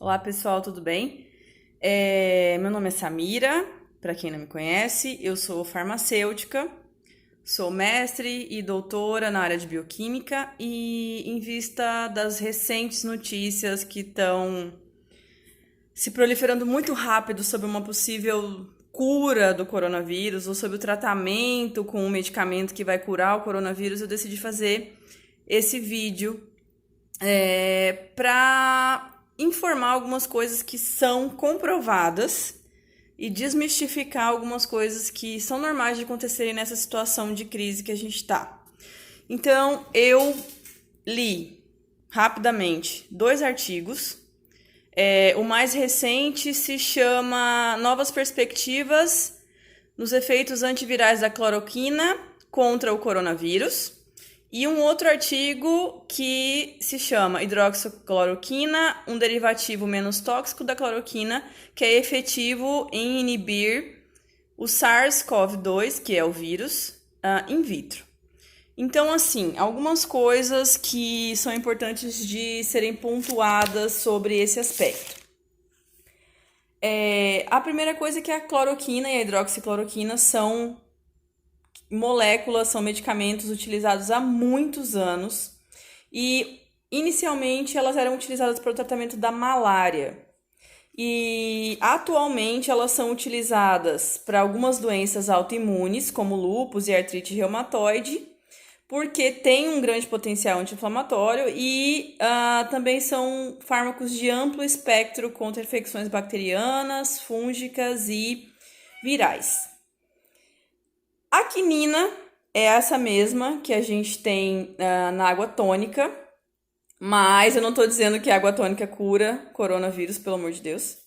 Olá pessoal, tudo bem? Meu nome é Samira, para quem não me conhece, eu sou farmacêutica, sou mestre e doutora na área de bioquímica e em vista das recentes notícias que estão se proliferando muito rápido sobre uma possível cura do coronavírus ou sobre o tratamento com um medicamento que vai curar o coronavírus, eu decidi fazer esse vídeo para informar algumas coisas que são comprovadas e desmistificar algumas coisas que são normais de acontecerem nessa situação de crise que a gente está. Então, eu li rapidamente 2 artigos. O mais recente se chama Novas Perspectivas nos efeitos antivirais da cloroquina contra o coronavírus. E um outro artigo que se chama Hidroxicloroquina, um derivativo menos tóxico da cloroquina, que é efetivo em inibir o SARS-CoV-2, que é o vírus, in vitro. Então, assim, algumas coisas que são importantes de serem pontuadas sobre esse aspecto. A primeira coisa é que a cloroquina e a hidroxicloroquina são moléculas, são medicamentos utilizados há muitos anos e inicialmente elas eram utilizadas para o tratamento da malária e atualmente elas são utilizadas para algumas doenças autoimunes como lúpus e artrite reumatoide, porque tem um grande potencial anti-inflamatório e também são fármacos de amplo espectro contra infecções bacterianas, fúngicas e virais. A quinina é essa mesma que a gente tem na água tônica, mas eu não estou dizendo que a água tônica cura coronavírus, pelo amor de Deus.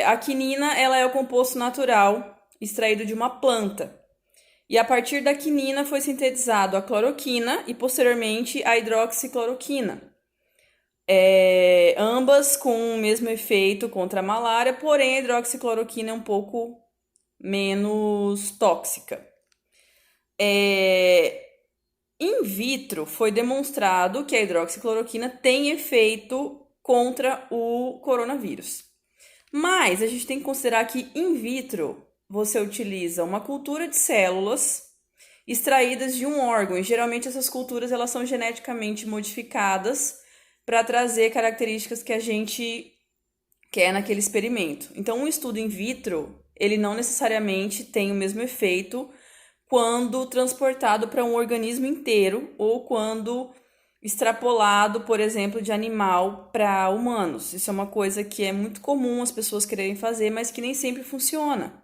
A quinina ela é o composto natural extraído de uma planta. E a partir da quinina foi sintetizado a cloroquina e posteriormente a hidroxicloroquina. Ambas com o mesmo efeito contra a malária, porém a hidroxicloroquina é um pouco menos tóxica. In vitro foi demonstrado que a hidroxicloroquina tem efeito contra o coronavírus. Mas a gente tem que considerar que in vitro você utiliza uma cultura de células extraídas de um órgão, e geralmente essas culturas elas são geneticamente modificadas para trazer características que a gente quer naquele experimento. Então, um estudo in vitro, ele não necessariamente tem o mesmo efeito quando transportado para um organismo inteiro ou quando extrapolado, por exemplo, de animal para humanos. Isso é uma coisa que é muito comum as pessoas quererem fazer, mas que nem sempre funciona.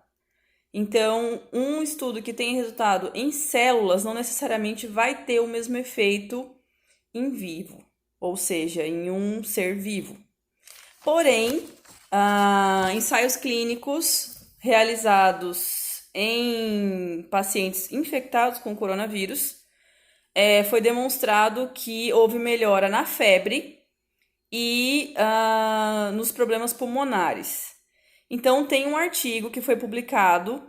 Então, um estudo que tem resultado em células não necessariamente vai ter o mesmo efeito em vivo, ou seja, em um ser vivo. Porém, ensaios clínicos realizados em pacientes infectados com coronavírus, foi demonstrado que houve melhora na febre e nos problemas pulmonares. Então, tem um artigo que foi publicado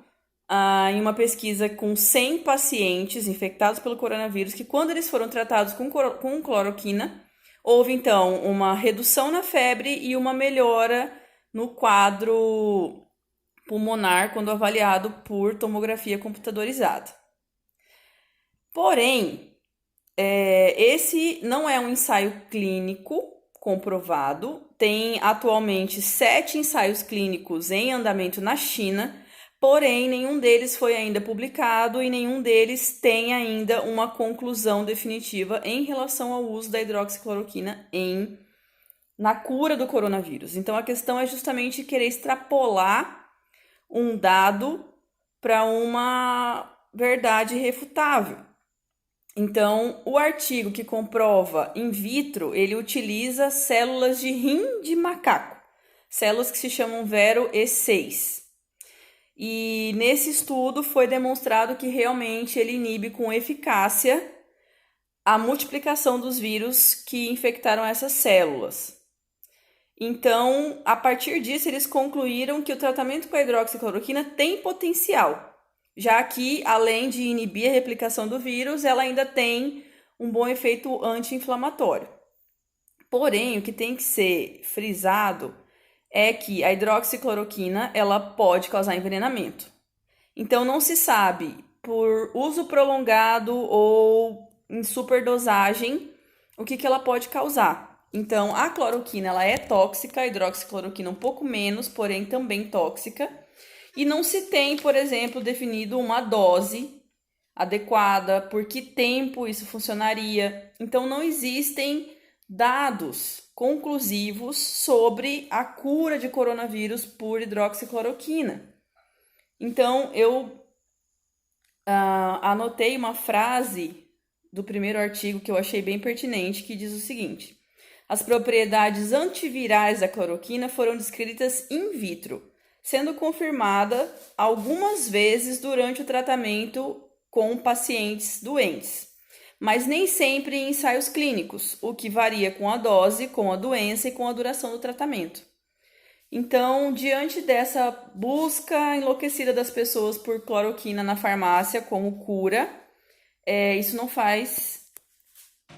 em uma pesquisa com 100 pacientes infectados pelo coronavírus, que quando eles foram tratados com cloroquina, houve, então, uma redução na febre e uma melhora no quadro pulmonar quando avaliado por tomografia computadorizada. Porém, esse não é um ensaio clínico comprovado. Tem atualmente 7 ensaios clínicos em andamento na China, porém nenhum deles foi ainda publicado e nenhum deles tem ainda uma conclusão definitiva em relação ao uso da hidroxicloroquina na cura do coronavírus. Então a questão é justamente querer extrapolar um dado para uma verdade irrefutável. Então, o artigo que comprova in vitro, ele utiliza células de rim de macaco, células que se chamam Vero E6. E nesse estudo foi demonstrado que realmente ele inibe com eficácia a multiplicação dos vírus que infectaram essas células. Então, a partir disso, eles concluíram que o tratamento com a hidroxicloroquina tem potencial, já que, além de inibir a replicação do vírus, ela ainda tem um bom efeito anti-inflamatório. Porém, o que tem que ser frisado é que a hidroxicloroquina, ela pode causar envenenamento. Então, não se sabe, por uso prolongado ou em superdosagem, o que ela pode causar. Então, a cloroquina, ela é tóxica, a hidroxicloroquina um pouco menos, porém também tóxica. E não se tem, por exemplo, definido uma dose adequada, por que tempo isso funcionaria. Então, não existem dados conclusivos sobre a cura de coronavírus por hidroxicloroquina. Então, eu anotei uma frase do primeiro artigo que eu achei bem pertinente, que diz o seguinte: as propriedades antivirais da cloroquina foram descritas in vitro, sendo confirmada algumas vezes durante o tratamento com pacientes doentes, mas nem sempre em ensaios clínicos, o que varia com a dose, com a doença e com a duração do tratamento. Então, diante dessa busca enlouquecida das pessoas por cloroquina na farmácia como cura, isso não faz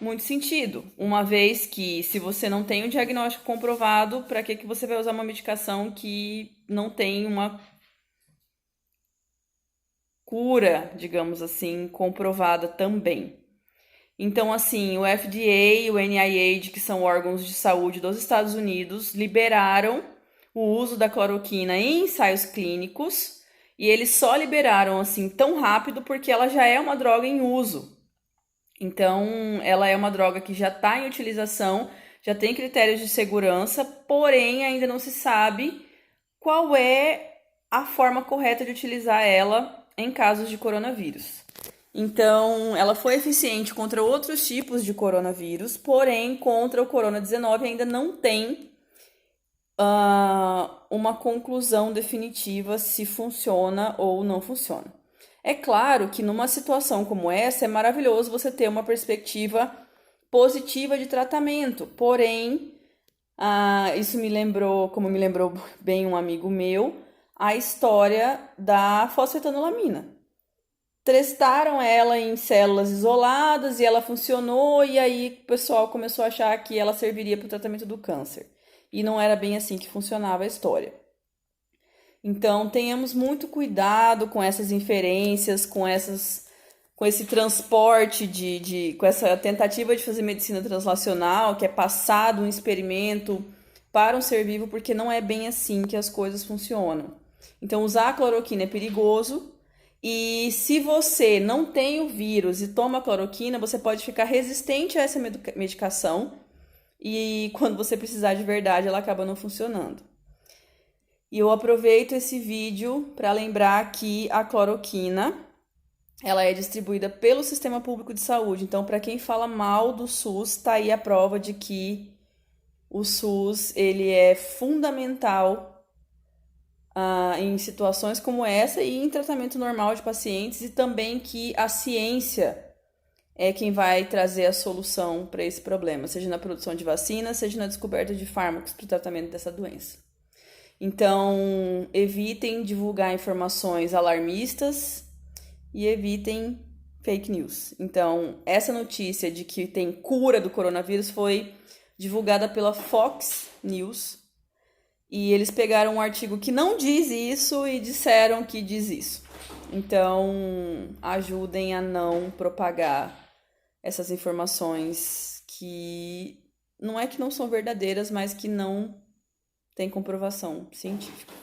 muito sentido, uma vez que se você não tem um diagnóstico comprovado, para que você vai usar uma medicação que não tem uma cura, digamos assim, comprovada também. Então, assim, o FDA e o NIH, que são órgãos de saúde dos Estados Unidos, liberaram o uso da cloroquina em ensaios clínicos, e eles só liberaram assim tão rápido porque ela já é uma droga em uso. Então, ela é uma droga que já está em utilização, já tem critérios de segurança, porém ainda não se sabe qual é a forma correta de utilizar ela em casos de coronavírus. Então, ela foi eficiente contra outros tipos de coronavírus, porém, contra o Corona-19 ainda não tem uma conclusão definitiva se funciona ou não funciona. É claro que numa situação como essa é maravilhoso você ter uma perspectiva positiva de tratamento, porém, isso me lembrou, como me lembrou bem um amigo meu, a história da fosfetanolamina. Testaram ela em células isoladas e ela funcionou, e aí o pessoal começou a achar que ela serviria para o tratamento do câncer. E não era bem assim que funcionava a história. Então, tenhamos muito cuidado com essas inferências, com esse transporte com essa tentativa de fazer medicina translacional, que é passado um experimento para um ser vivo, porque não é bem assim que as coisas funcionam. Então, usar a cloroquina é perigoso, e se você não tem o vírus e toma cloroquina, você pode ficar resistente a essa medicação, e quando você precisar de verdade, ela acaba não funcionando. E eu aproveito esse vídeo para lembrar que a cloroquina, ela é distribuída pelo Sistema Público de Saúde. Então, para quem fala mal do SUS, tá aí a prova de que o SUS, ele é fundamental em situações como essa e em tratamento normal de pacientes, e também que a ciência é quem vai trazer a solução para esse problema, seja na produção de vacinas, seja na descoberta de fármacos para o tratamento dessa doença. Então, evitem divulgar informações alarmistas e evitem fake news. Então, essa notícia de que tem cura do coronavírus foi divulgada pela Fox News, e eles pegaram um artigo que não diz isso e disseram que diz isso. Então, ajudem a não propagar essas informações que não é que não são verdadeiras, mas que não têm comprovação científica.